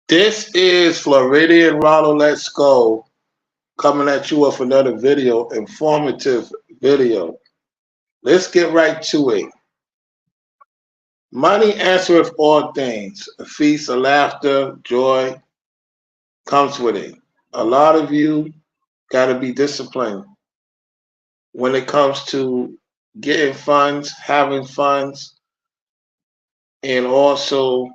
This is Floridian Ronald Let's Go coming at you with another video, informative video. Let's get right to it. Money answereth all things. A feast of laughter, joy comes with it. A lot of you got to be disciplined when it comes to getting funds, having funds, and also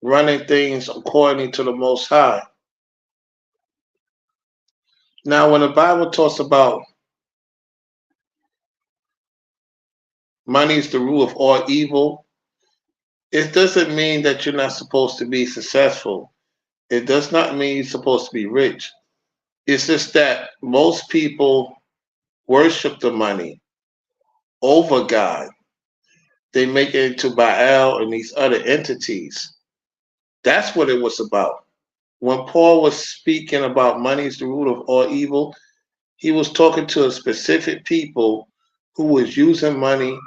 running things according to the Most High. Now, when the Bible talks about money is the root of all evil, it doesn't mean that you're not supposed to be successful. It does not mean you're supposed to be rich. It's just that most people worship the money over God. They make it into Baal and these other entities. That's what it was about. When Paul was speaking about money is the root of all evil, he was talking to a specific people who was using money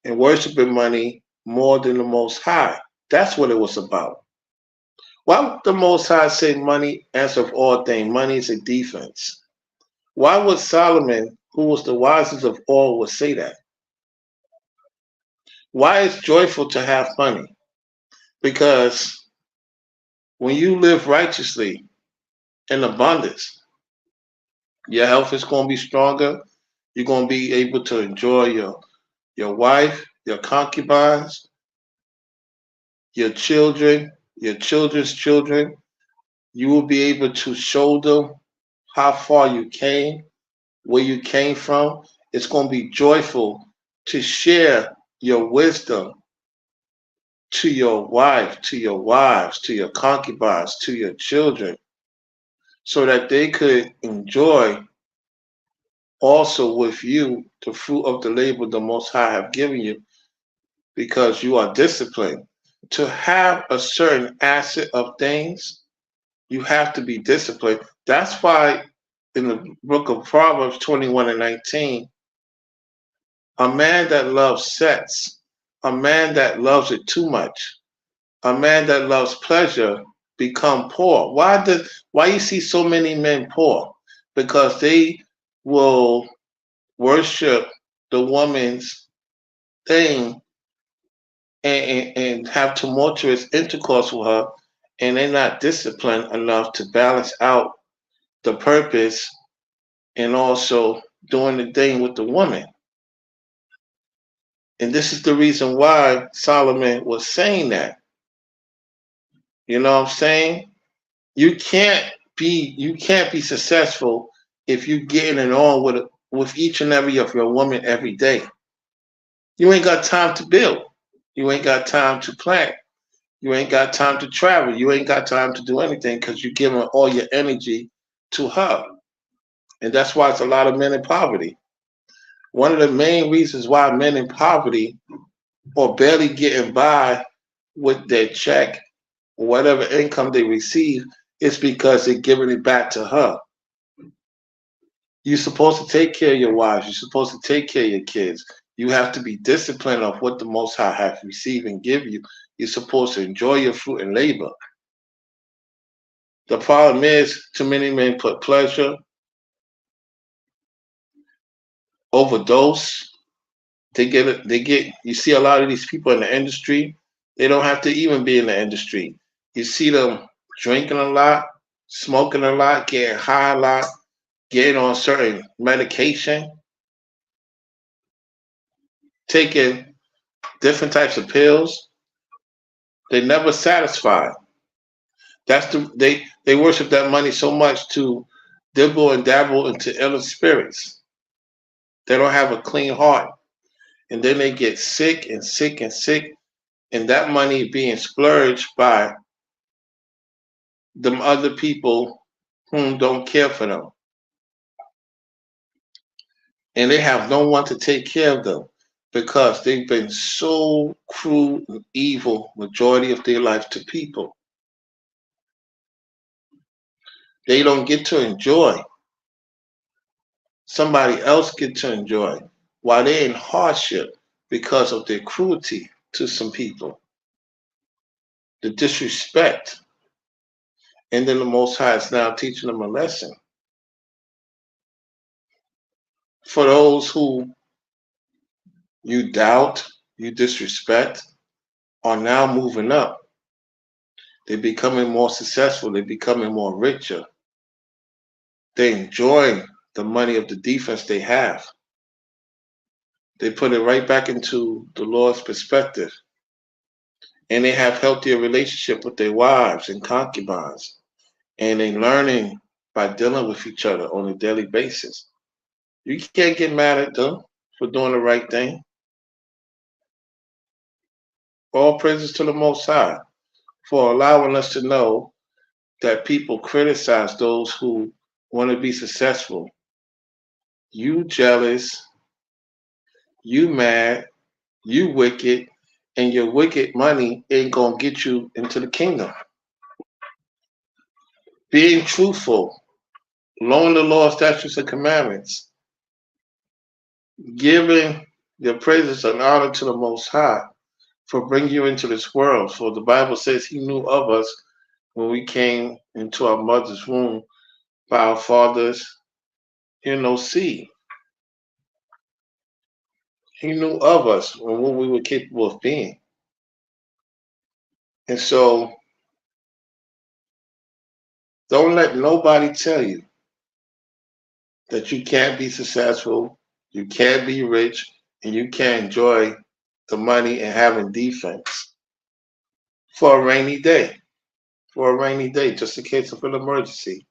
and worshiping money more than the Most High. That's what it was about. Why would the Most High say money answereth all things? Money is a defense. Why would Solomon, who was the wisest of all, would say that? Why is joyful to have money? Because when you live righteously in abundance, your health is going to be stronger. You're going to be able to enjoy your wife, your concubines, your children, your children's children. You will be able to show them how far you came, where you came from. It's going to be joyful to share your wisdom to your wife, to your wives, to your concubines, to your children, so that they could enjoy also with you the fruit of the labor the Most High have given you, because you are disciplined. To have a certain asset of things, you have to be disciplined. That's why in the book of Proverbs 21:19, a man that loves sex, a man that loves it too much, a man that loves pleasure become poor. Why you see so many men poor? Because they will worship the woman's thing and have tumultuous intercourse with her, and they're not disciplined enough to balance out the purpose and also doing the thing with the woman. And this is the reason why Solomon was saying that. You know what I'm saying? You can't be successful if you getting it on with each and every of your woman every day. You ain't got time to build. You ain't got time to plant. You ain't got time to travel. You ain't got time to do anything because you're giving all your energy to her. And that's why it's a lot of men in poverty. One of the main reasons why men in poverty or barely getting by with their check, whatever income they receive, is because they're giving it back to her. You're supposed to take care of your wives. You're supposed to take care of your kids. You have to be disciplined of what the Most High has received and give you. You're supposed to enjoy your fruit and labor. The problem is, too many men put pleasure, overdose. You see a lot of these people in the industry, they don't have to even be in the industry. You see them drinking a lot, smoking a lot, getting high a lot, getting on certain medication, taking different types of pills. They never satisfied. They worship that money so much to dibble and dabble into ill spirits. They don't have a clean heart. And then they get sick and sick and sick, and that money being splurged by them other people whom don't care for them. And they have no one to take care of them because they've been so cruel and evil majority of their life to people. They don't get to enjoy. Somebody else get to enjoy while they're in hardship because of their cruelty to some people, the disrespect. And then the Most High is now teaching them a lesson. For those who you doubt, you disrespect, are now moving up. They're becoming more successful. They're becoming more richer. They're enjoying the money of the defense they have. They put it right back into the Lord's perspective. And they have healthier relationship with their wives and concubines. And they're learning by dealing with each other on a daily basis. You can't get mad at them for doing the right thing. All praises to the Most High for allowing us to know that people criticize those who want to be successful. You jealous, you mad, you wicked, and your wicked money ain't gonna get you into the kingdom. Being truthful, knowing the law, statutes, and commandments, giving the praises and honor to the Most High for bringing you into this world. For the Bible says He knew of us when we came into our mother's womb by our father's, seed. He knew of us and what we were capable of being. And so don't let nobody tell you that you can't be successful, you can't be rich, and you can't enjoy the money and having defense for a rainy day. For a rainy day, just in case of an emergency.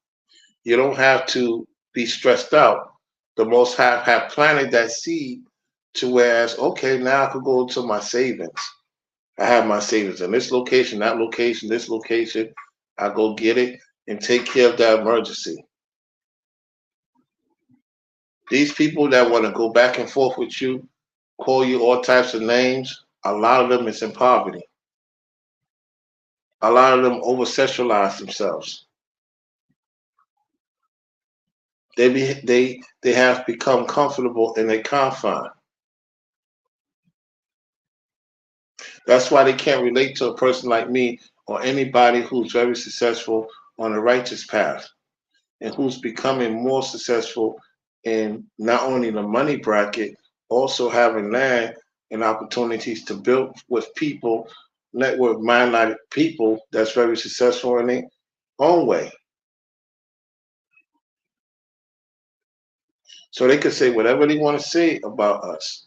You don't have to be stressed out. The Most High have planted that seed to whereas, okay, now I could go to my savings. I have my savings in this location, that location, this location. I go get it and take care of that emergency. These people that want to go back and forth with you, call you all types of names, a lot of them is in poverty. A lot of them over sexualize themselves. They have become comfortable in their confine. That's why they can't relate to a person like me or anybody who's very successful on a righteous path and who's becoming more successful in not only the money bracket, also having land and opportunities to build with people, network minded people that's very successful in their own way. So they can say whatever they want to say about us.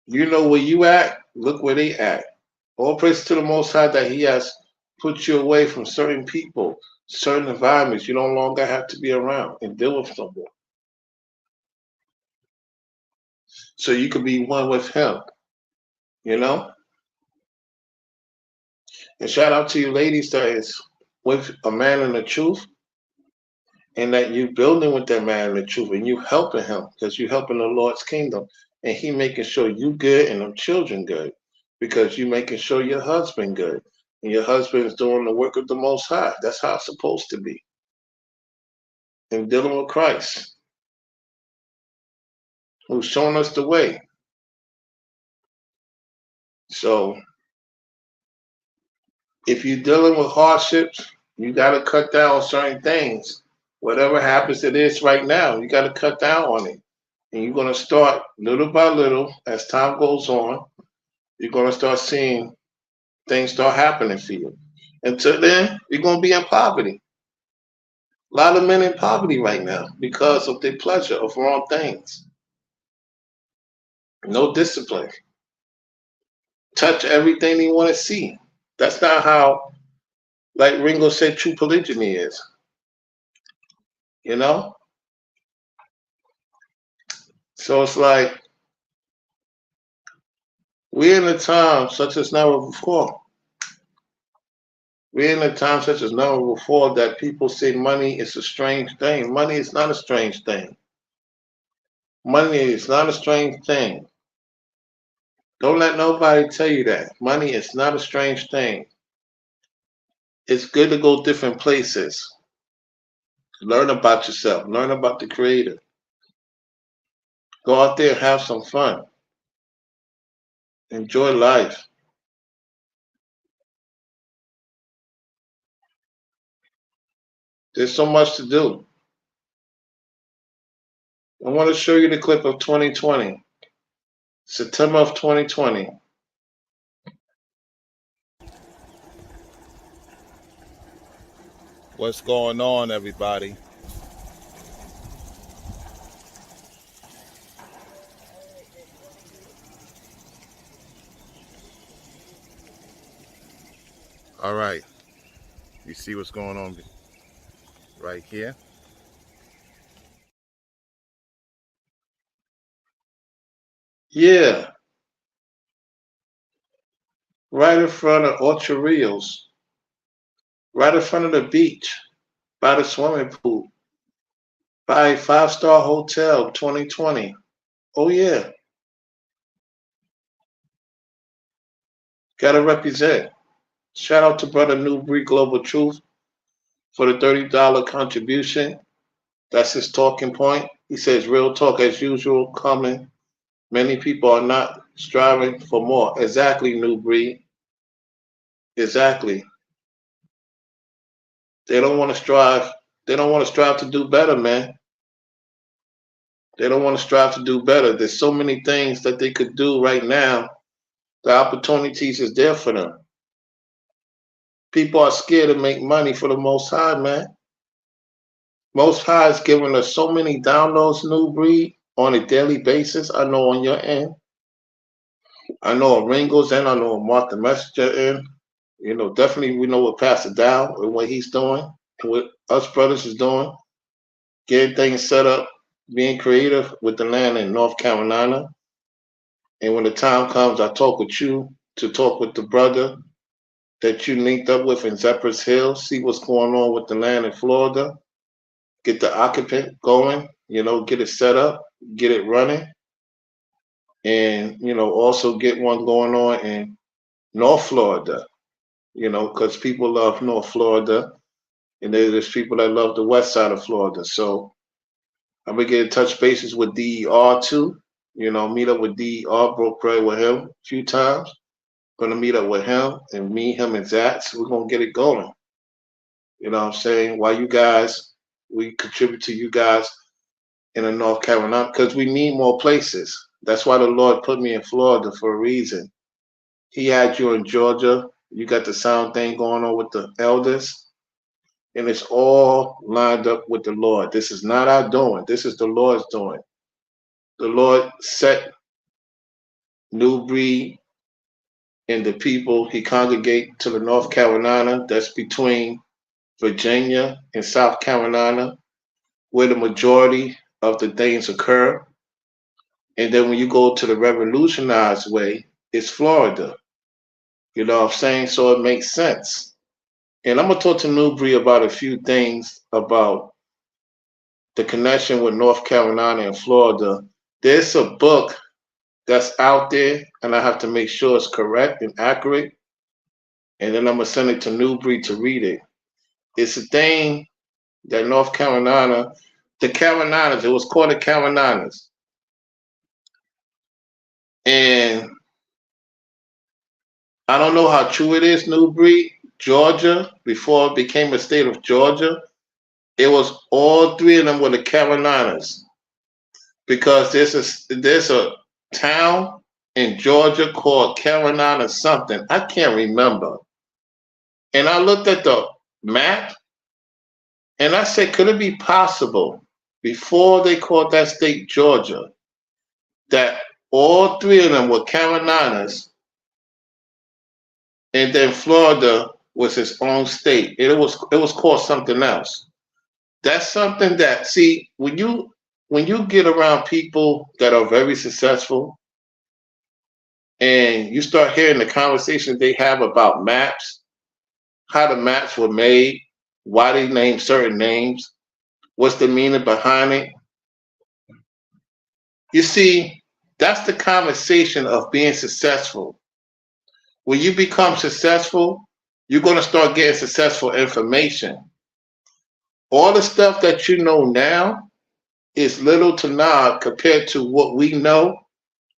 You know where you at, look where they at. All praise to the Most High that He has put you away from certain people, certain environments you no longer have to be around and deal with no more. So you can be one with Him, you know? And shout out to you ladies that is with a man in the truth and that you building with that man in the truth and you helping him because you helping the Lord's kingdom and He making sure you good and them children good because you making sure your husband good and your husband is doing the work of the Most High. That's how it's supposed to be. And dealing with Christ, who's showing us the way. So if you're dealing with hardships, You got to cut down on certain things. Whatever happens it is right now, you got to cut down on it. And you're going to start little by little as time goes on. You're going to start seeing things start happening for you. Until then, you're going to be in poverty. A lot of men in poverty right now because of their pleasure of wrong things. No discipline. Touch everything they want to see. That's not how, like Ringo said, true polygyny is. You know? So it's like we're in a time such as never before. We're in a time such as never before that people say money is a strange thing. Money is not a strange thing. Money is not a strange thing. Don't let nobody tell you that. Money is not a strange thing. It's good to go different places. Learn about yourself. Learn about the Creator. Go out there and have some fun. Enjoy life. There's so much to do. I want to show you the clip of 2020, September of 2020. What's going on, everybody? All right, you see what's going on right here? Yeah, right in front of Ocho Rios, right in front of the beach, by the swimming pool, by a five-star hotel, 2020. Oh yeah, gotta represent. Shout out to brother New Breed Global Truth for the $30 contribution. That's his talking point. He says real talk as usual coming. Many people are not striving for more. Exactly, New Breed. Exactly. They don't want to strive. They don't want to strive to do better, man. They don't want to strive to do better. There's so many things that they could do right now. The opportunities is there for them. People are scared to make money for the Most High, man. Most High is giving us so many downloads, New Breed, on a daily basis. I know on your end. I know on Ringo's end. I know on Martha Messenger end. You know, definitely we know what Pastor Dow and what he's doing and what us brothers is doing. Getting things set up, being creative with the land in North Carolina. And when the time comes, I talk with you to talk with the brother that you linked up with in Zephyr's Hill, see what's going on with the land in Florida, get the occupant going, you know, get it set up, get it running, and, you know, also get one going on in North Florida, you know, because people love North Florida and there's people that love the west side of Florida. So I'm going to get in touch bases with DER too, you know, meet up with DER, broke bread with him a few times. Gonna meet up with him and me, him, and Zach. So we're gonna get it going. You know what I'm saying? While you guys, we contribute to you guys in the North Carolina because we need more places. That's why the Lord put me in Florida for a reason. He had you in Georgia. You got the sound thing going on with the elders, and it's all lined up with the Lord. This is not our doing. This is the Lord's doing. The Lord set New Breed and the people he congregate to the North Carolina. That's between Virginia and South Carolina, where the majority of the things occur. And then when you go to the revolutionized way, it's Florida. You know what I'm saying? So it makes sense. And I'm gonna talk to Newbury about a few things about the connection with North Carolina and Florida. There's a book that's out there, and I have to make sure it's correct and accurate. And then I'm gonna send it to Newbury to read it. It's a thing that North Carolina, the Carolinas, it was called the Carolinas. And I don't know how true it is, New Breed, Georgia, before it became a state of Georgia, it was all three of them were the Carolinas. Because there's a town in Georgia called Carolina something. I can't remember. And I looked at the map and I said, could it be possible before they called that state Georgia that all three of them were Carolinas and then Florida was its own state? It was called something else. That's something that, see, when you get around people that are very successful and you start hearing the conversations they have about maps, how the maps were made, why they named certain names, what's the meaning behind it. You see, that's the conversation of being successful. When you become successful, you're going to start getting successful information. All the stuff that you know now is little to none compared to what we know.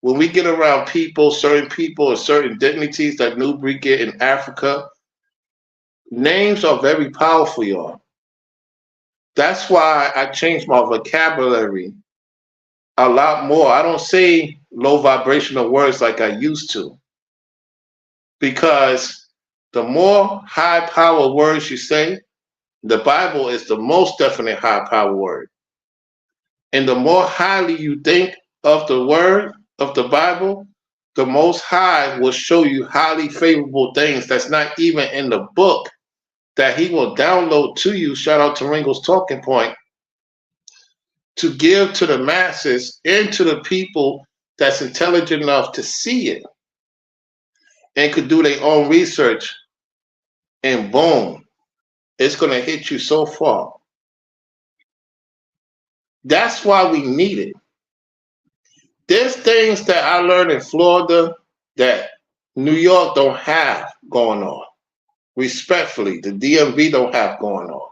When we get around people and certain dignities that Newbury get in Africa, names are very powerful, y'all. That's why I changed my vocabulary a lot more. I don't say low vibrational words like I used to, because the more high power words you say, the Bible is the most definite high power word. And the more highly you think of the word of the Bible, the Most High will show you highly favorable things that's not even in the book that he will download to you. Shout out to Ringo's Talking Point, to give to the masses and to the people that's intelligent enough to see it and could do their own research, and boom, it's going to hit you so far. That's why we need it. There's things that I learned in Florida that New York don't have going on. Respectfully, the DMV don't have going on.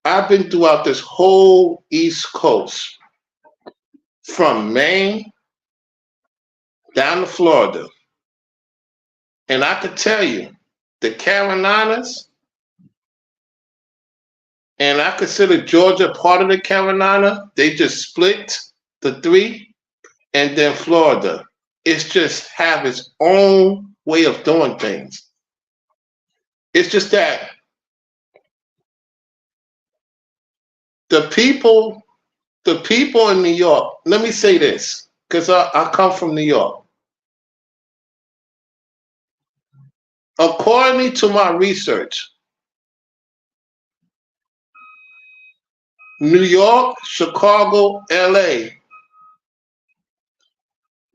I've been throughout this whole East Coast, from Maine down to Florida. And I could tell you, the Carolinas, and I consider Georgia part of the Carolina, they just split the three, and then Florida. It's just have its own way of doing things. It's just that the people in New York, let me say this, because I come from New York. According to my research, New York, Chicago, LA,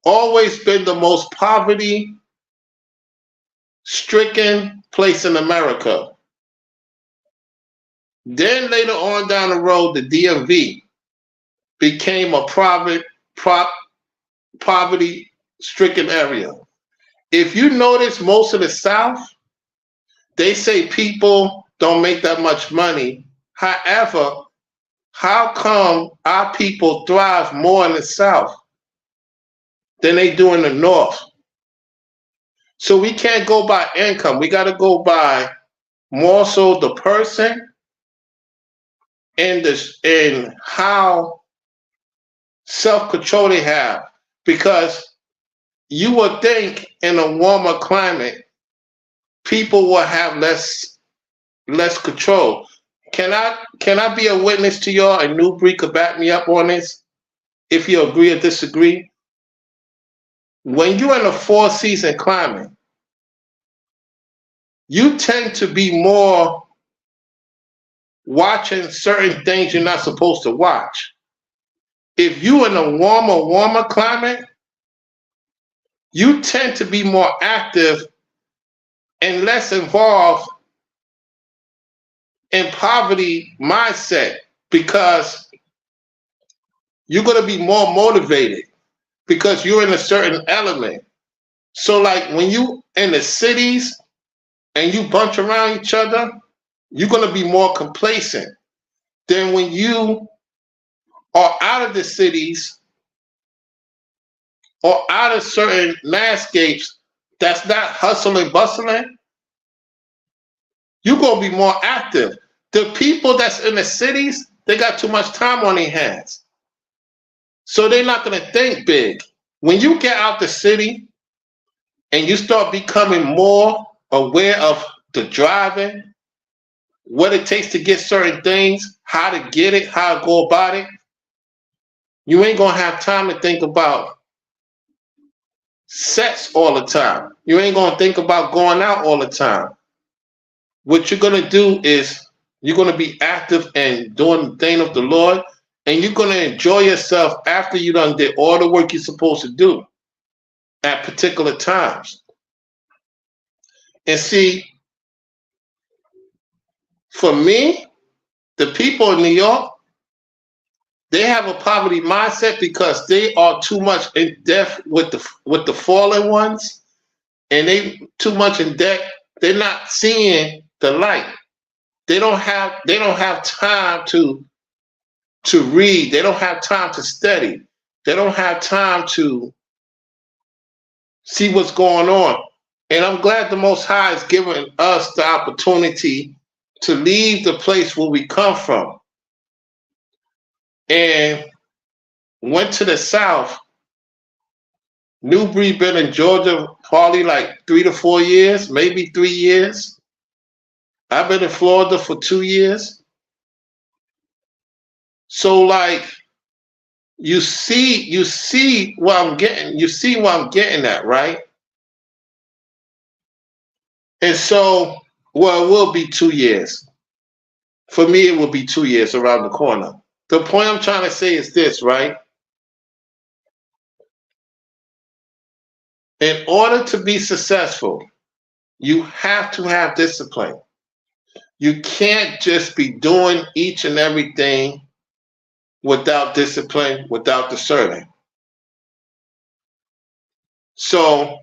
always been the most poverty-stricken place in America. Then later on down the road, the DMV became a poverty-stricken area. If you notice, most of the South, they say people don't make that much money. However, how come our people thrive more in the South than they do in the North? So we can't go by income. We got to go by more so the person and how self-control they have. Because you would think in a warmer climate, people will have less control. Can I be a witness to y'all, and Newbury could back me up on this if you agree or disagree? When you're in a 4-season climate, you tend to be more watching certain things you're not supposed to watch. If you're in a warmer climate, you tend to be more active and less involved in poverty mindset, because you're going to be more motivated because you're in a certain element. So like when you in the cities and you bunch around each other, you're going to be more complacent than when you are out of the cities or out of certain landscapes that's not hustling, bustling, you're going to be more active. The people that's in the cities, they got too much time on their hands. So they're not going to think big. When you get out the city and you start becoming more aware of the driving, what it takes to get certain things, how to get it, how to go about it, you ain't going to have time to think about sex all the time. You ain't going to think about going out all the time. What you're going to do is you're going to be active and doing the thing of the Lord, and you're going to enjoy yourself after you done did all the work you're supposed to do at particular times. And see, for me, the people in New York, they have a poverty mindset because they are too much in debt with the fallen ones, and they too much in debt. They're not seeing the light. They don't have time to read. They don't have time to study. They don't have time to see what's going on. And I'm glad the Most High is giving us the opportunity to leave the place where we come from and went to the South. Newbury been in Georgia probably like 3 to 4 years, maybe 3 years. I've been in Florida for 2 years. So like you see what I'm getting at, right? And so, well, it will be 2 years. For me, it will be 2 years around the corner. The point I'm trying to say is this, right? In order to be successful, you have to have discipline. You can't just be doing each and everything without discipline, without discerning. So,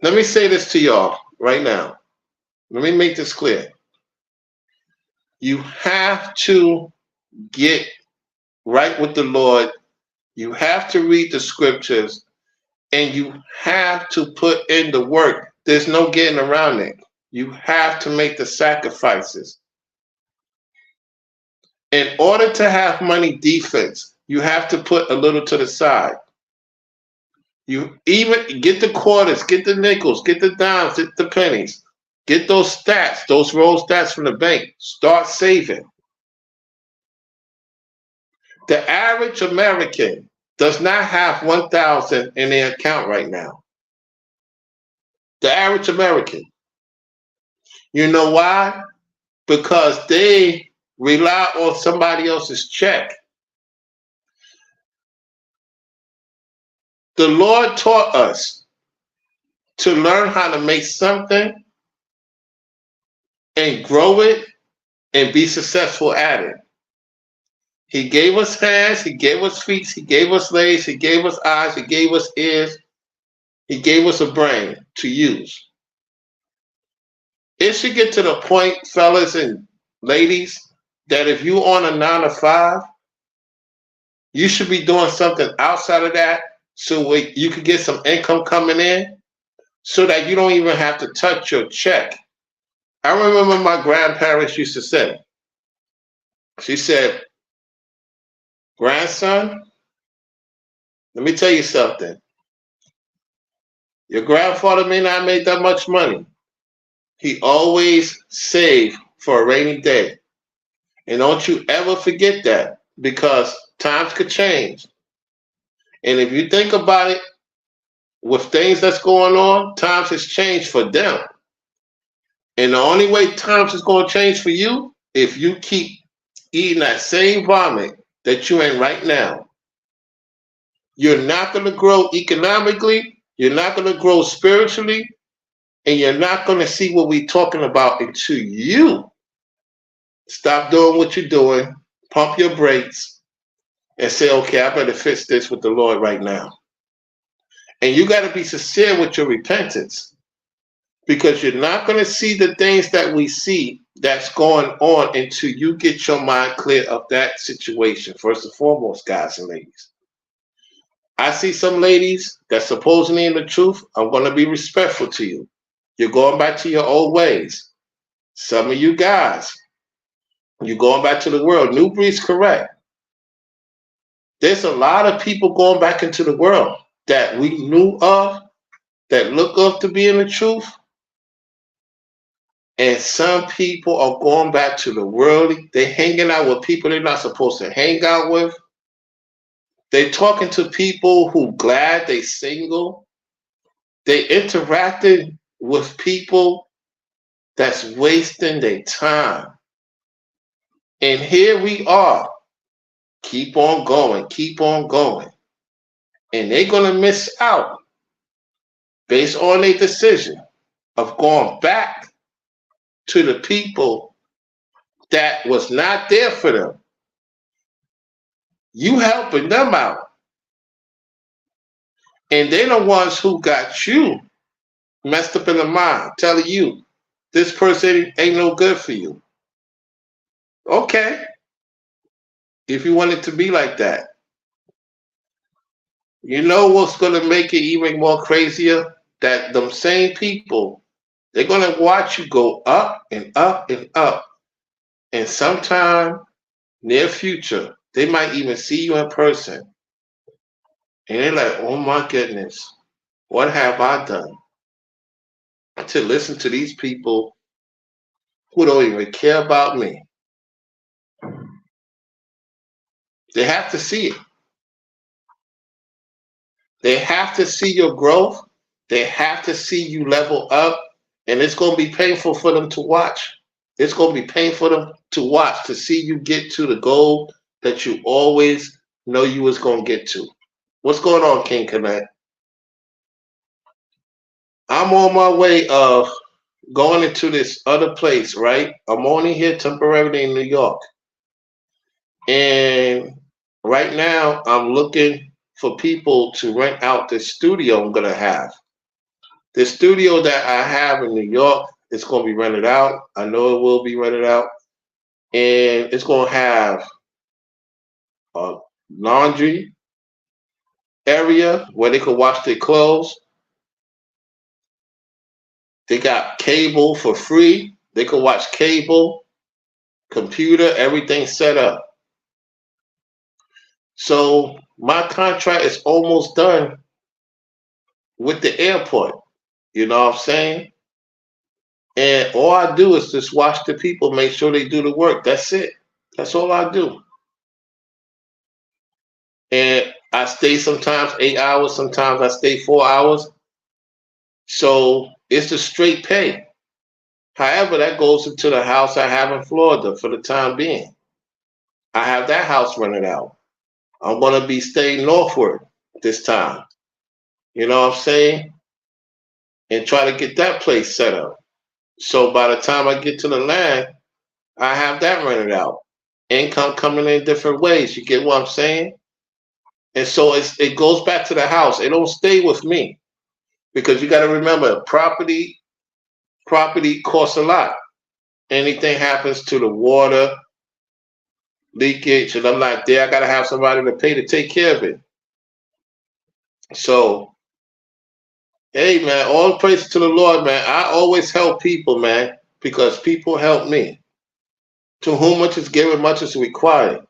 let me say this to y'all right now. Let me make this clear. You have to get right with the Lord. You have to read the scriptures, and you have to put in the work. There's no getting around it. You have to make the sacrifices. In order to have money defense, you have to put a little to the side. You even get the quarters, get the nickels, get the dimes, get the pennies, get those stats, those roll stats from the bank. Start saving. The average American does not have 1,000 in their account right now. The average American. You know why? Because they rely on somebody else's check. The Lord taught us to learn how to make something and grow it and be successful at it. He gave us hands, he gave us feet, he gave us legs, he gave us eyes, he gave us ears, he gave us a brain to use. It should get to the point, fellas and ladies, that if you on a 9 to 5, you should be doing something outside of that so you could get some income coming in so that you don't even have to touch your check. I remember my grandparents used to say, she said, grandson, let me tell you something. Your grandfather may not make that much money. He always saved for a rainy day. And don't you ever forget that, because times could change. And if you think about it, with things that's going on, times has changed for them. And the only way times is going to change for you, if you keep eating that same vomit that you're in right now. You're not going to grow economically, you're not going to grow spiritually, and you're not going to see what we're talking about until you stop doing what you're doing, pump your brakes, and say, okay, I better fix this with the Lord right now. And you got to be sincere with your repentance, because you're not going to see the things that we see that's going on until you get your mind clear of that situation, first and foremost, guys and ladies. I see some ladies that's supposedly in the truth. I'm going to be respectful to you. You're going back to your old ways. Some of you guys, you're going back to the world. New Breed's correct. There's a lot of people going back into the world that we knew of, that look up to be in the truth. And some people are going back to the world. They're hanging out with people they're not supposed to hang out with. They're talking to people who glad they single. They interacting with people that's wasting their time. And here we are. Keep on going, keep on going. And they're going to miss out based on their decision of going back to the people that was not there for them. You helping them out. And they're the ones who got you messed up in the mind, telling you this person ain't no good for you. Okay. If you want it to be like that. You know what's going to make it even more crazier? That them same people, they're going to watch you go up and up and up. And sometime near future, they might even see you in person. And they're like, oh my goodness, what have I done to listen to these people who don't even care about me? They have to see it. They have to see your growth. They have to see you level up. And it's going to be painful for them to watch. It's going to be painful for them to watch, to see you get to the goal that you always know you was going to get to. What's going on, King Connect? I'm on my way of going into this other place, right? I'm only here temporarily in New York. And right now, I'm looking for people to rent out the studio I'm going to have. The studio that I have in New York is going to be rented out. I know it will be rented out. And it's going to have a laundry area where they could wash their clothes. They got cable for free. They could watch cable, computer, everything set up. So my contract is almost done with the airport. You know what I'm saying? And all I do is just watch the people, make sure they do the work. That's it. That's all I do. And I stay sometimes 8 hours, sometimes I stay 4 hours. So it's a straight pay. However, that goes into the house I have in Florida for the time being. I have that house rented out. I'm going to be staying northward this time. You know what I'm saying? And try to get that place set up. So by the time I get to the land, I have that rented out. Income coming in different ways. You get what I'm saying? And so it goes back to the house. It don't stay with me. Because you got to remember, property costs a lot. Anything happens to the water, leakage, and I'm not there, I got to have somebody to pay to take care of it. So, hey, man, all praise to the Lord, man. I always help people, man, because people help me. To whom much is given, much is required.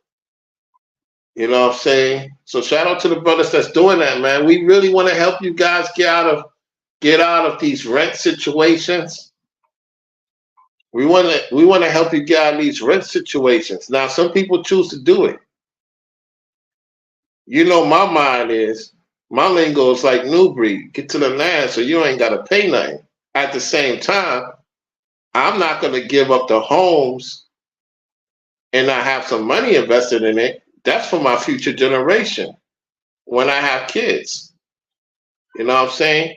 You know what I'm saying? So shout out to the brothers that's doing that, man. We really want to help you guys get out of these rent situations. We want to help you get out of these rent situations. Now, some people choose to do it. You know, my mind is, my lingo is like New Breed. Get to the land so you ain't got to pay nothing. At the same time, I'm not going to give up the homes and I have some money invested in it. That's for my future generation when I have kids. You know what I'm saying?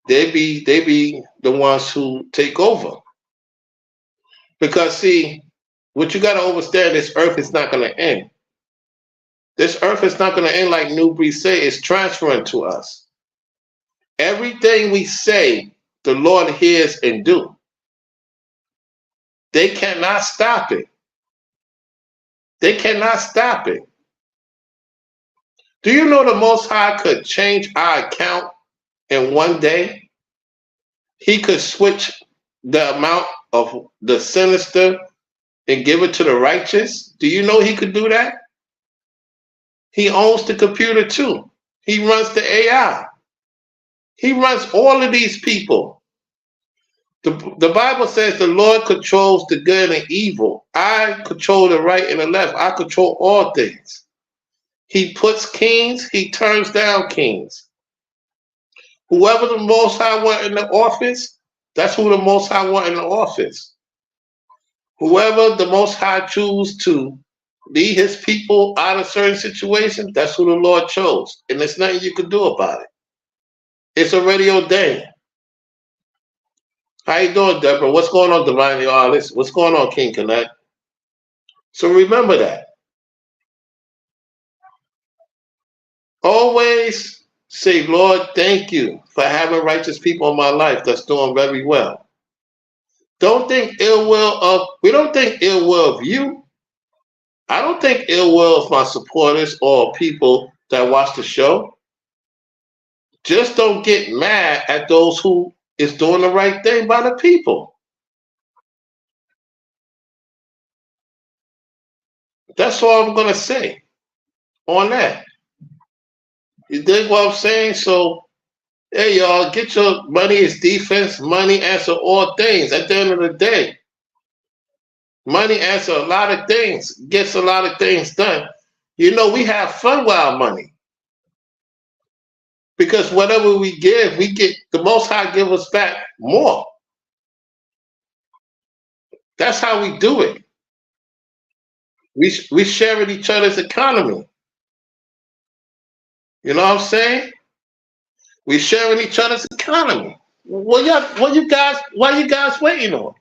They be the ones who take over. Because see, what you got to understand, this earth is not going to end. This earth is not going to end like New Breed say. It's transferring to us. Everything we say, the Lord hears and do. They cannot stop it. They cannot stop it. Do you know the Most High could change our account in one day? He could switch the amount of the sinister and give it to the righteous. Do you know he could do that? He owns the computer too. He runs the AI. He runs all of these people. The Bible says the Lord controls the good and evil. I control the right and the left. I control all things. He puts kings, he turns down kings. Whoever the Most High want in the office, that's who the Most High want in the office. Whoever the Most High choose to lead his people out of certain situations, that's who the Lord chose. And there's nothing you can do about it. It's already ordained. How you doing, Deborah? What's going on, Divinely Artist? What's going on, King Connect? So remember that. Always say, Lord, thank you for having righteous people in my life that's doing very well. Don't think ill will of, we don't think ill will of you. I don't think ill will of my supporters or people that watch the show. Just don't get mad at those who is doing the right thing by the people. That's all I'm going to say on that. You dig what I'm saying? So, hey, y'all, get your money is defense. Money answer all things. At the end of the day, money answer a lot of things, gets a lot of things done. You know, we have fun with our money. Because whatever we give, we get, the Most High give us back more. That's how we do it. We share in each other's economy. You know what I'm saying? We share in each other's economy. Why you guys waiting on?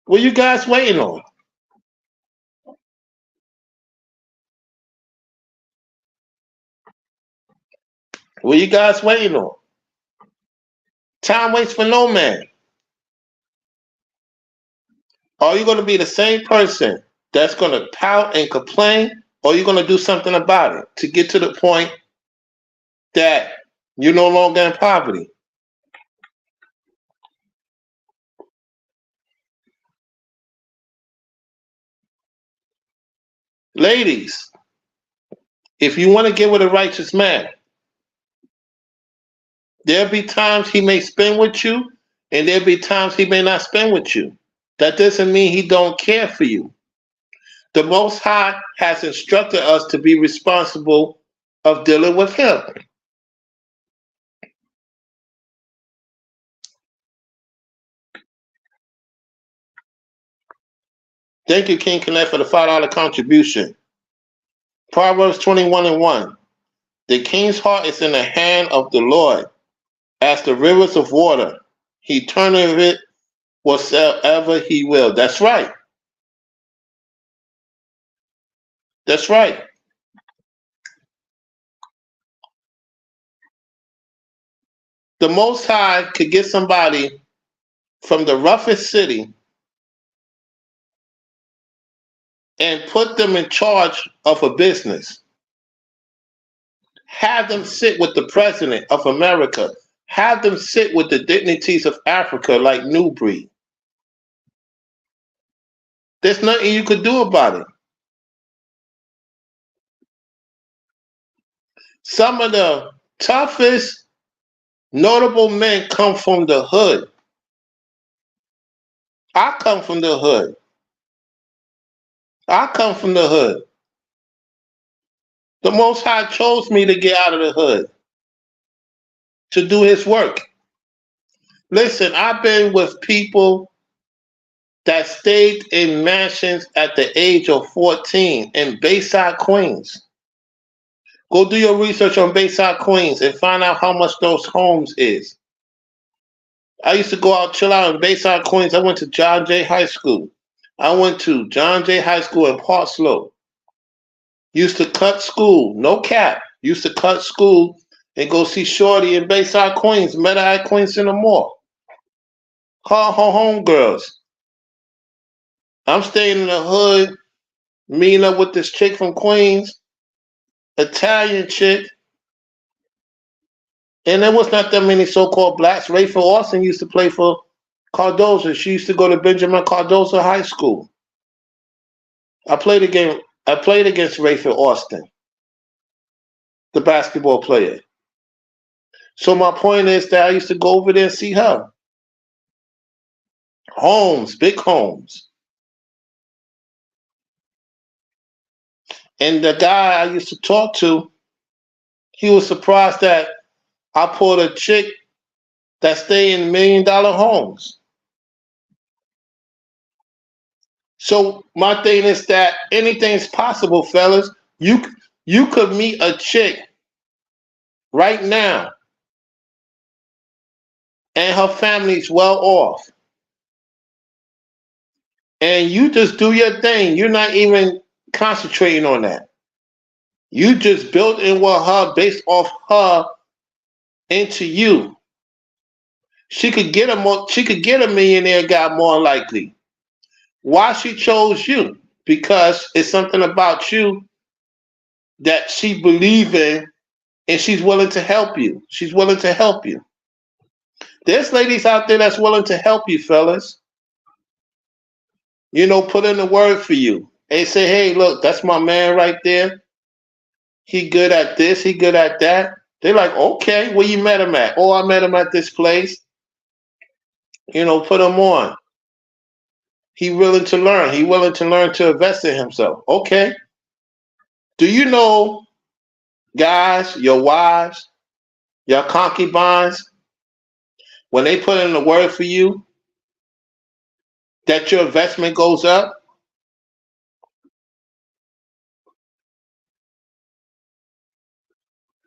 What you guys waiting on? What you guys waiting on? Time waits for no man. Are you going to be the same person that's going to pout and complain, or are you going to do something about it to get to the point that you're no longer in poverty? Ladies, if you want to get with a righteous man, there'll be times he may spend with you, and there'll be times he may not spend with you. That doesn't mean he don't care for you. The Most High has instructed us to be responsible of dealing with him. Thank you, King Connect, for the $5 contribution. Proverbs 21:1. The king's heart is in the hand of the Lord, as the rivers of water. He turneth it whatsoever he will. That's right. That's right. The Most High could get somebody from the roughest city and put them in charge of a business. Have them sit with the president of America. Have them sit with the dignities of Africa like New Breed. There's nothing you could do about it. Some of the toughest notable men come from the hood. I come from the hood. I come from the hood. The Most High chose me to get out of the hood, to do his work. Listen, I've been with people that stayed in mansions at the age of 14 in Bayside, Queens. Go do your research on Bayside, Queens and find out how much those homes is. I used to go out, chill out in Bayside, Queens. I went to John Jay High School. I went to John Jay High School in Park Slope. Used to cut school, no cap. Used to cut school and go see Shorty in Bayside, Queens. Met her at Queens in the Mall. Call her homegirls. I'm staying in the hood, meeting up with this chick from Queens, Italian chick, and there was not that many so-called blacks. Rayford Austin used to play for Cardozo. She used to go to Benjamin Cardozo High School. I played a game. I played against Rayford Austin, the basketball player. So my point is that I used to go over there and see her. Homes, big homes. And the guy I used to talk to, he was surprised that I pulled a chick that stay in $1 million homes. So my thing is that anything's possible, fellas. You could meet a chick right now and her family's well off. And you just do your thing. You're not even concentrating on that. You just build in with her based off her into you. She could get a millionaire guy more likely. Why she chose you? Because it's something about you that she believes in and she's willing to help you. She's willing to help you. There's ladies out there that's willing to help you, fellas. Put in the word for you. They say, hey, look, that's my man right there. He good at this, he good at that. They're like, okay, where you met him at? Oh, I met him at this place. Put him on. He willing to learn. He willing to learn to invest in himself. Okay. Do you know, guys, your wives, your concubines, when they put in the word for you, that your investment goes up?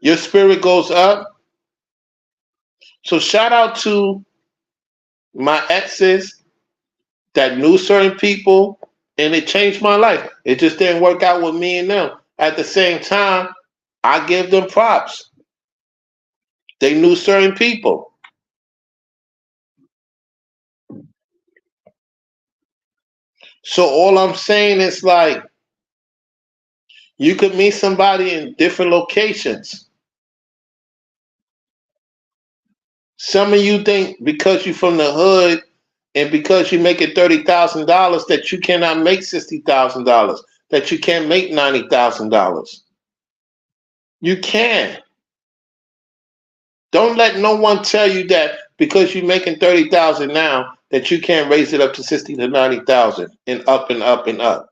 Your spirit goes up. So shout out to my exes that knew certain people and it changed my life. It just didn't work out with me and them. At the same time, I give them props. They knew certain people. So all I'm saying is like, you could meet somebody in different locations. Some of you think because you're from the hood and because you're making $30,000 that you cannot make $60,000, that you can't make $90,000. You can. Don't let no one tell you that because you're making 30,000 now that you can't raise it up to 60 to 90,000 and up and up and up.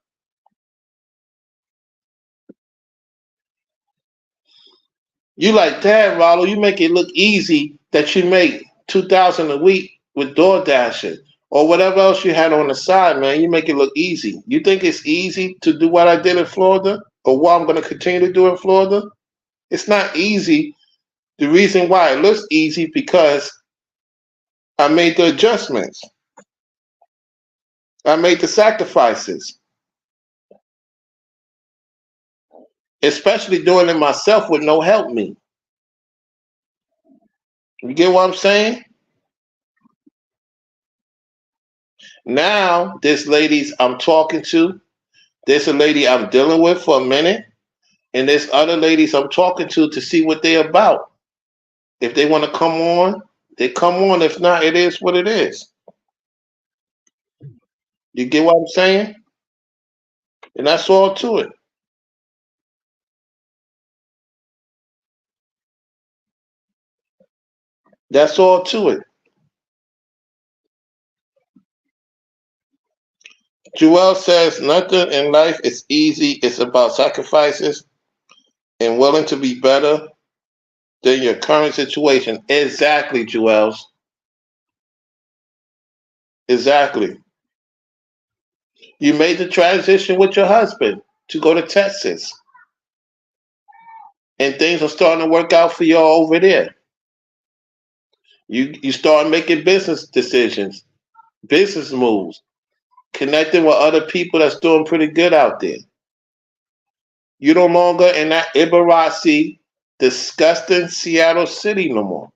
You like, Dad, Rollo, you make it look easy that you make 2,000 a week with DoorDashing or whatever else you had on the side, man. You make it look easy. You think it's easy to do what I did in Florida or what I'm going to continue to do in Florida? It's not easy. The reason why it looks easy because I made the adjustments. I made the sacrifices, especially doing it myself with no help me. You get what I'm saying? Now, this ladies I'm talking to, there's a lady I'm dealing with for a minute, and there's other ladies I'm talking to see what they're about. If they want to come on, they come on. If not, it is what it is. You get what I'm saying? And that's all to it. That's all to it. Joel says nothing in life is easy. It's about sacrifices and willing to be better than your current situation. Exactly, Joel. Exactly. You made the transition with your husband to go to Texas. And things are starting to work out for y'all over there. You start making business decisions, business moves, connecting with other people that's doing pretty good out there. You're no longer in that Ibarasi, disgusting Seattle City no more.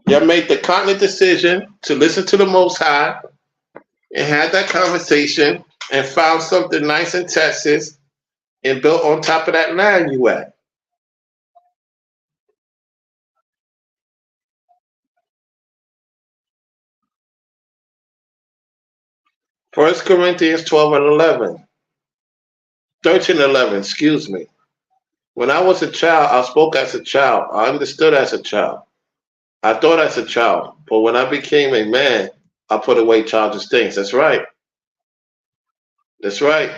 You made the continent decision to listen to the Most High and had that conversation and found something nice in Texas and built on top of that land you at. First Corinthians 12 and 11. 13 and 11, excuse me. When I was a child, I spoke as a child. I understood as a child. I thought as a child. But when I became a man, I put away childish things. That's right. That's right.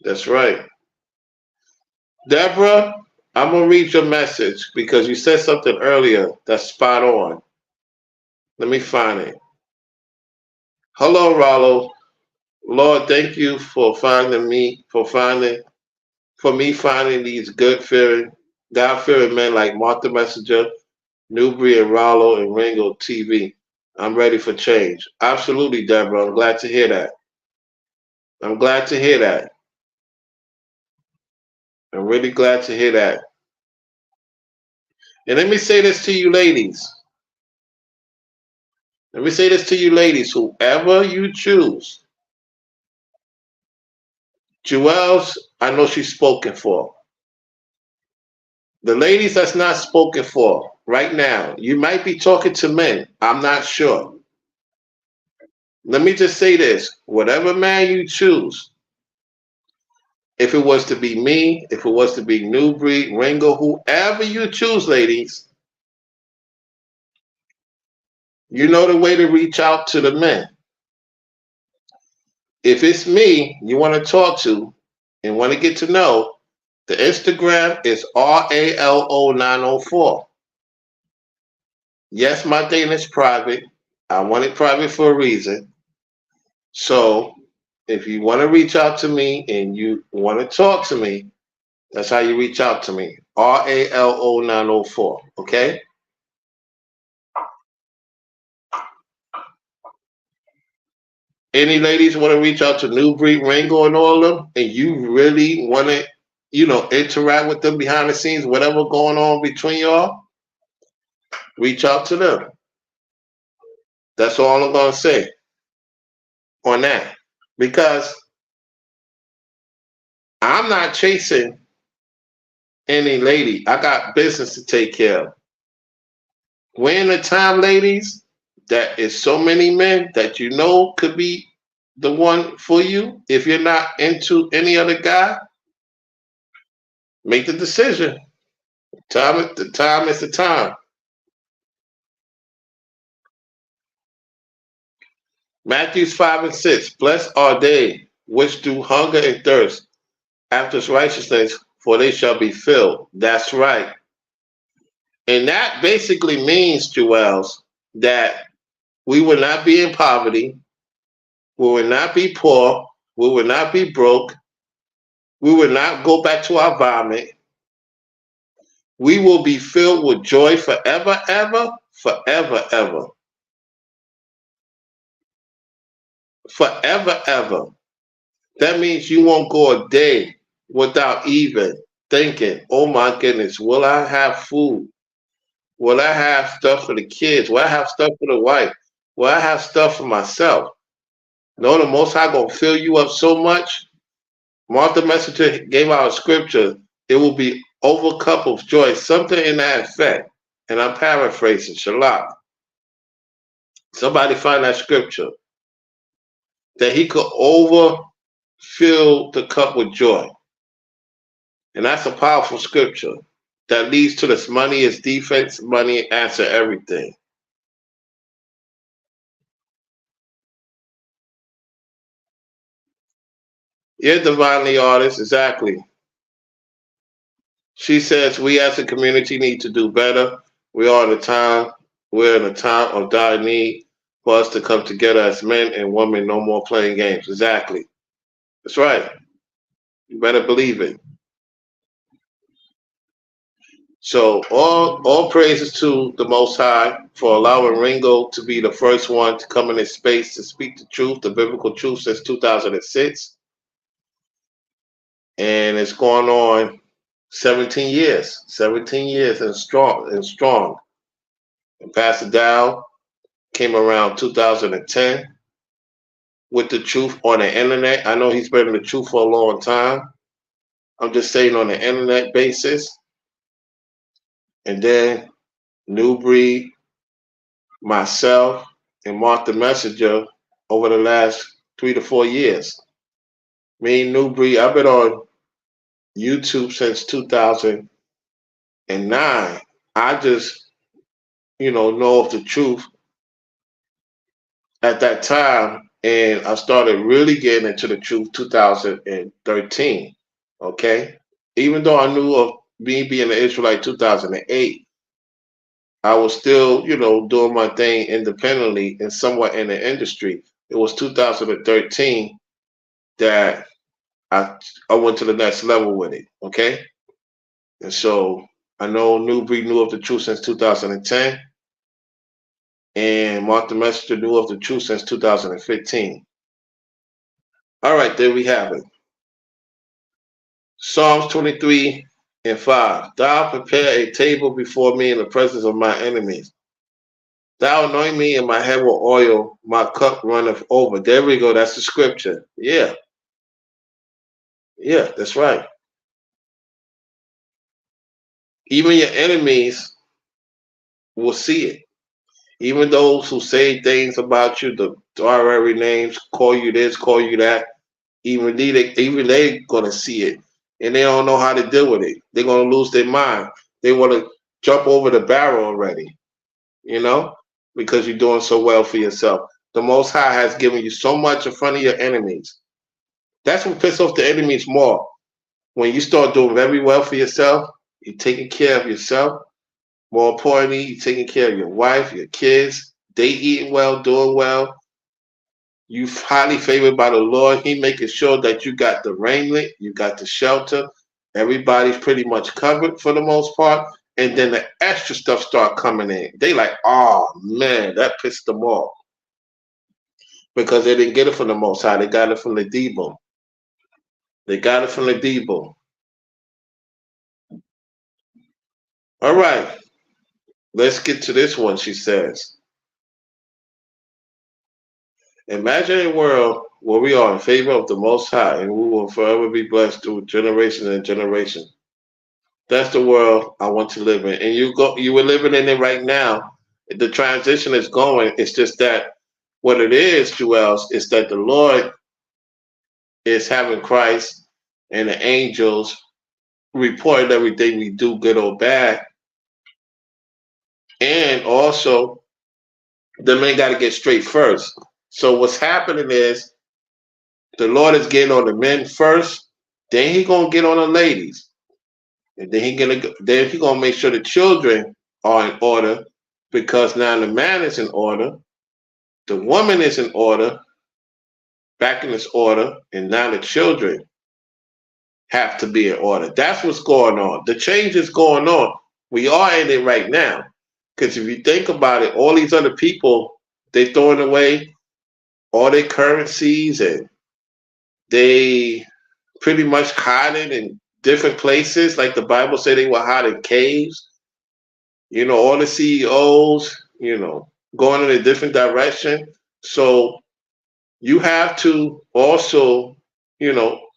That's right. Deborah, I'm going to read your message because you said something earlier that's spot on. Let me find it. Hello, Rollo. Lord, thank you for me finding these God fearing men like Martha Messenger, Newbury and Rollo and Ringo TV. I'm ready for change. Absolutely, Deborah. I'm glad to hear that. I'm glad to hear that. I'm really glad to hear that. And let me say this to you ladies. Let me say this to you ladies. Whoever you choose, Jewels, I know she's spoken for. The ladies that's not spoken for right now, you might be talking to men. I'm not sure. Let me just say this. Whatever man you choose, if it was to be me, if it was to be Newbury, Ringo, whoever you choose, ladies, you know the way to reach out to the men. If it's me you want to talk to and want to get to know, the Instagram is RALO904. Yes, my thing is private. I want it private for a reason. So if you want to reach out to me and you want to talk to me, that's how you reach out to me. RALO904. Okay? Any ladies want to reach out to Newbury, Ringo, and all of them, and you really want to, interact with them behind the scenes, whatever going on between y'all, reach out to them. That's all I'm going to say on that. Because I'm not chasing any lady. I got business to take care of. We're in a time, ladies, that is so many men that you know could be the one for you. If you're not into any other guy, make the decision. The time is the time. Matthews 5 and 6. Blessed are they which do hunger and thirst after righteousness, for they shall be filled. That's right. And that basically means, Joels, that we will not be in poverty, we will not be poor, we will not be broke, we will not go back to our vomit. We will be filled with joy forever, ever, forever, ever. Forever, ever. That means you won't go a day without even thinking, oh my goodness, will I have food? Will I have stuff for the kids? Will I have stuff for the wife? Will I have stuff for myself? No, the Most High gonna fill you up so much. Martha Messenger gave out a scripture. It will be over cup of joy, something in that effect. And I'm paraphrasing, Shalak. Somebody find that scripture. That he could overfill the cup with joy. And that's a powerful scripture that leads to this money is defense, money answer everything. You're divinely artist, exactly. She says we as a community need to do better. We're in a time of dire need for us to come together as men and women, no more playing games. Exactly. That's right. You better believe it. So all praises to the Most High for allowing Ringo to be the first one to come in this space to speak the truth, the biblical truth since 2006. And it's going on 17 years and strong. And Pastor Dow came around 2010 with the truth on the internet. I know he's been in the truth for a long time. I'm just saying on the internet basis. And then New Breed, myself, and Mark the Messenger over the last 3 to 4 years. Me and New Breed, I've been on YouTube since 2009. I just, know of the truth at that time, and I started really getting into the truth 2013. Okay, even though I knew of me being an Israelite 2008, I was still, doing my thing independently and somewhat in the industry. It was 2013 that I went to the next level with it. Okay, and so I know New Breed knew of the truth since 2010, and Mark the Messenger knew of the truth since 2015. All right, there we have it. Psalms 23 and 5. Thou prepare a table before me in the presence of my enemies. Thou anoint me and my head with oil, my cup runneth over. There we go. That's the scripture. Yeah, that's right. Even your enemies will see it. Even those who say things about you, the derogatory names, call you this, call you that, even they gonna see it, and they don't know how to deal with it. They're gonna lose their mind. They want to jump over the barrel already, you know, because you're doing so well for yourself. The Most High has given you so much in front of your enemies. That's what pisses off the enemies more. When you start doing very well for yourself, you're taking care of yourself. More importantly, you're taking care of your wife, your kids. They eating well, doing well. You highly favored by the Lord. He making sure that you got the raiment, you got the shelter. Everybody's pretty much covered for the most part. And then the extra stuff start coming in. They like, oh man, that pissed them off. Because they didn't get it from the Most High. They got it from the Debo. They got it from the Debo. All right. Let's get to this one, she says. Imagine a world where we are in favor of the Most High and we will forever be blessed through generations and generations. That's the world I want to live in. And you were living in it right now. The transition is going. It's just that what it is, Joel, is that the Lord is having Christ and the angels report everything we do, good or bad. And also, the men got to get straight first. So what's happening is the Lord is getting on the men first, then he gonna get on the ladies, and then he gonna make sure the children are in order, because now the man is in order, the woman is in order, back in this order, and now the children have to be in order. That's what's going on. The change is going on. We are in it right now. Because if you think about it, all these other people, they throwing away all their currencies and they pretty much hiding in different places. Like the Bible said they were hiding in caves. All the CEOs, going in a different direction. So you have to also,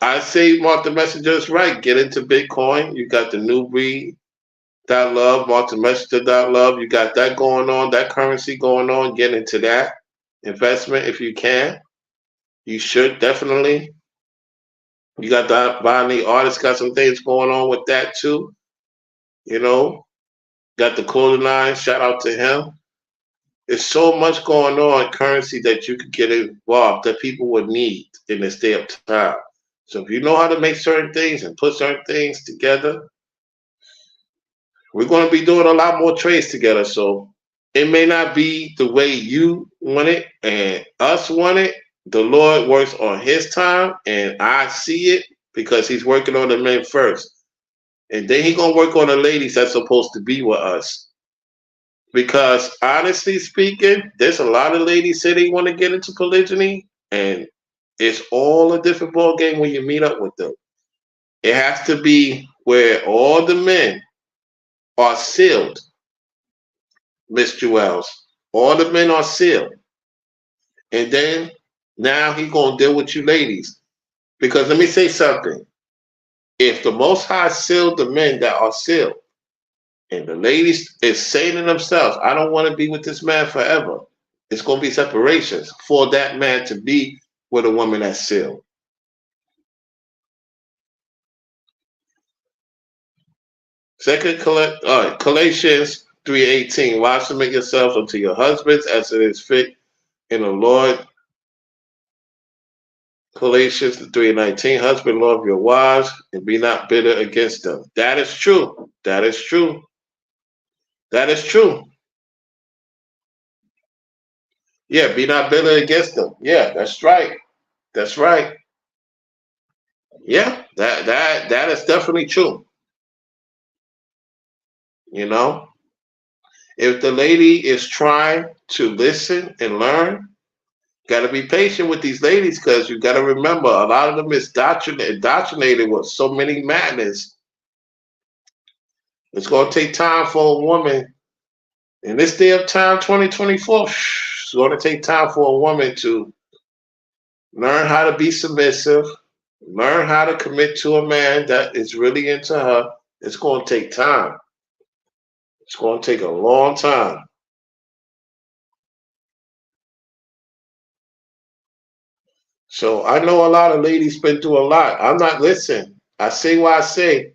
I say Mark the Messenger is right. Get into Bitcoin. You got the New Breed .love, Mark the Messenger .love. You got that going on, that currency going on. Get into that investment if you can. You should definitely. You got the Bonnie artist got some things going on with that too. Got the clothing line. Shout out to him. There's so much going on currency that you could get involved that people would need in this day of time. So if you know how to make certain things and put certain things together, we're going to be doing a lot more trades together. So it may not be the way you want it and us want it. The Lord works on his time, and I see it because he's working on the men first. And then he's going to work on the ladies that's supposed to be with us. Because honestly speaking, there's a lot of ladies say they want to get into polygyny, and it's all a different ball game when you meet up with them. It has to be where all the men are sealed, Miss Jewels. All the men are sealed. And then now he gonna deal with you ladies. Because let me say something. If the Most High sealed the men that are sealed, and the ladies is saying to themselves, I don't want to be with this man forever. It's gonna be separations for that man to be with a woman that's sealed. Second Galatians 3:18. Wives, submit yourselves unto your husbands as it is fit in the Lord. Galatians 3:19. Husband, love your wives and be not bitter against them. That is true. That is true. That is true. Yeah, be not bitter against them. Yeah, that's right. That's right. Yeah, that is definitely true. You know, if the lady is trying to listen and learn, got to be patient with these ladies because you got to remember a lot of them is indoctrinated with so many madness. It's going to take time for a woman in this day of time, 2024. It's going to take time for a woman to learn how to be submissive, learn how to commit to a man that is really into her. It's going to take time. It's going to take a long time. So I know a lot of ladies been through a lot. I'm not listening. I say what I say.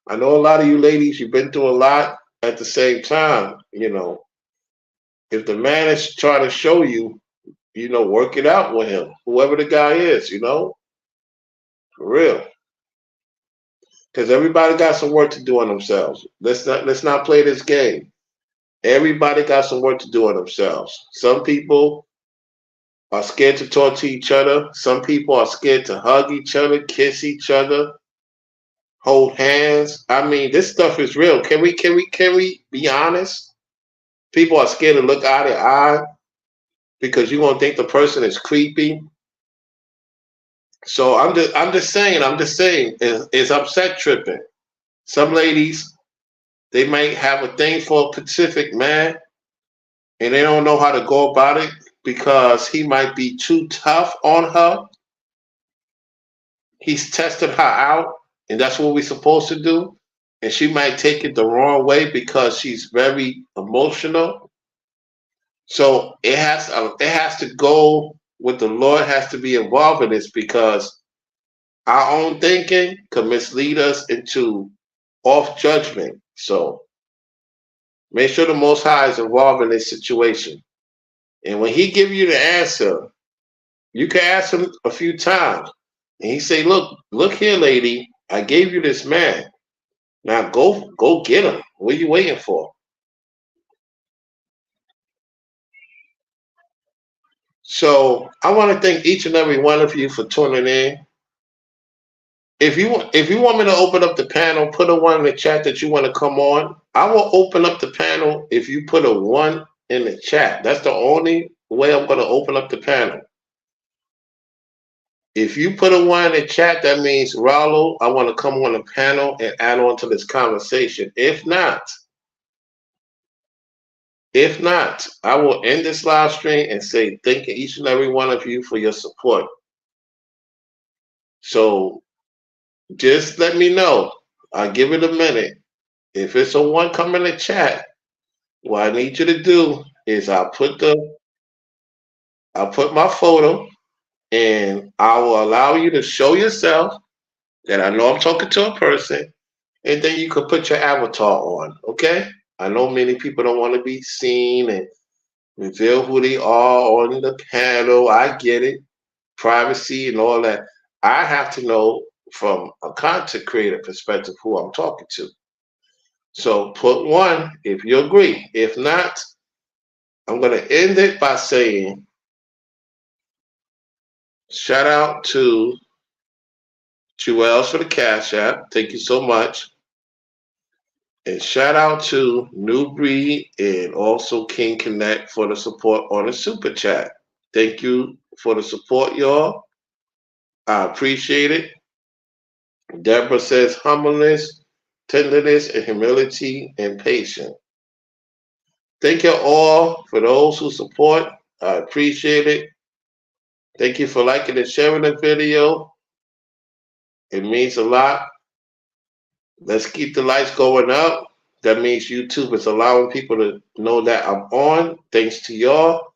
I know a lot of you ladies, you've been through a lot at the same time. You know, if the man is trying to show you, work it out with him, whoever the guy is, for real. Because everybody got some work to do on themselves. Let's not play this game. Everybody got some work to do on themselves. Some people are scared to talk to each other. Some people are scared to hug each other, kiss each other, hold hands. I mean, this stuff is real. Can we be honest? People are scared to look eye to eye because you're gonna think the person is creepy. So I'm just saying, is upset tripping. Some ladies, they might have a thing for a specific man and they don't know how to go about it because he might be too tough on her. He's tested her out, and that's what we're supposed to do. And she might take it the wrong way because she's very emotional. So it has to go with the Lord has to be involved in this because our own thinking could mislead us into off judgment. So make sure the Most High is involved in this situation. And when He give you the answer, you can ask Him a few times, and He say, "Look here, lady. I gave you this man. Now go get him. What are you waiting for?" So I want to thank each and every one of you for tuning in. If you want me to open up the panel, put a one in the chat that you want to come on. I will open up the panel if you put a one in the chat. That's the only way I'm going to open up the panel. If you put a one in the chat, that means Rallo, I want to come on the panel and add on to this conversation. If not, I will end this live stream and say thank each and every one of you for your support. So just let me know. I'll give it a minute. If it's a one, come in the chat. What I need you to do is I'll put my photo and I will allow you to show yourself that I know I'm talking to a person, and then you can put your avatar on. Okay? I know many people don't want to be seen and reveal who they are on the panel. I get it. Privacy and all that. I have to know from a content creator perspective who I'm talking to. So put one if you agree. If not, I'm going to end it by saying shout out to Jewels for the Cash App. Thank you so much. And shout out to New Breed and also King Connect for the support on the Super Chat. Thank you for the support, y'all. I appreciate it. Deborah says humbleness tenderness and humility and patience. Thank you all for those who support. I appreciate it. Thank you for liking and sharing the video. It means a lot. Let's keep the lights going up. That means YouTube is allowing people to know that I'm on. Thanks to y'all.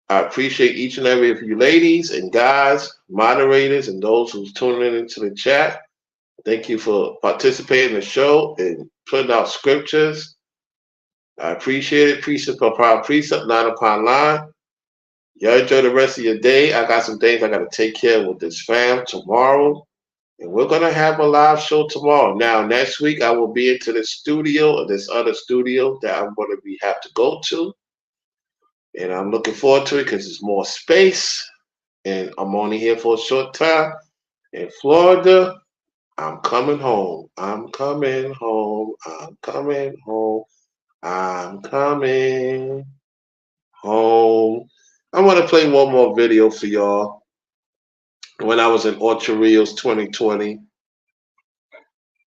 I appreciate each and every of you ladies and guys, moderators, and those who's tuning into the chat. Thank you for participating in the show and putting out scriptures. I appreciate it. Precept upon precept, line upon line. Y'all enjoy the rest of your day. I got some things I got to take care of with this fam tomorrow. And we're going to have a live show tomorrow. Now, next week, I will be into the studio or this other studio that I'm going to have to go to. And I'm looking forward to it because there's more space. And I'm only here for a short time. In Florida, I'm coming home. I'm coming home. I'm coming home. I'm coming home. I want to play one more video for y'all. When I was in Ocho Rios 2020.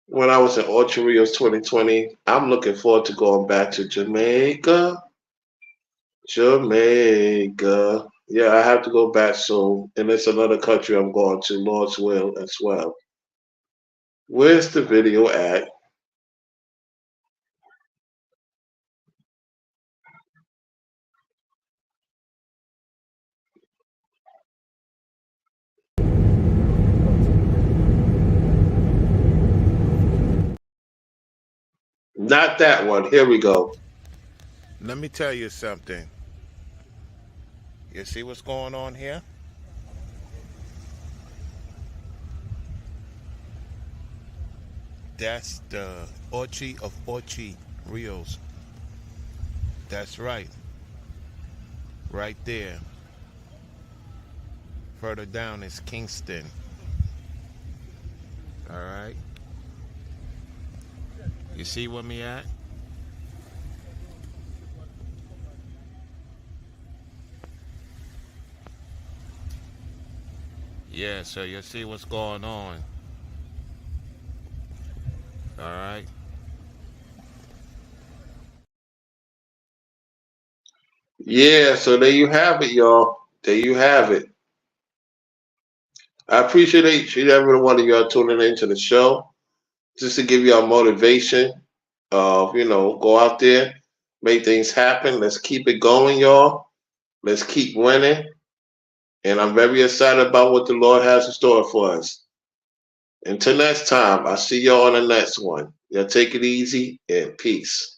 When I was in Ocho Rios 2020, I'm looking forward to going back to Jamaica. Jamaica. Yeah, I have to go back soon. And it's another country I'm going to, Lord's will as well. Where's the video at? Not that one. Here we go. Let me tell you something. You see what's going on here? That's the Ocho of Ocho Rios. That's right. Right there. Further down is Kingston. All right. You see where me at? Yeah, so you see what's going on. All right. Yeah, so there you have it, y'all. There you have it. I appreciate each and every one of y'all tuning into the show. Just to give y'all motivation of, go out there, make things happen. Let's keep it going, y'all. Let's keep winning. And I'm very excited about what the Lord has in store for us. Until next time, I'll see y'all on the next one. Y'all take it easy and peace.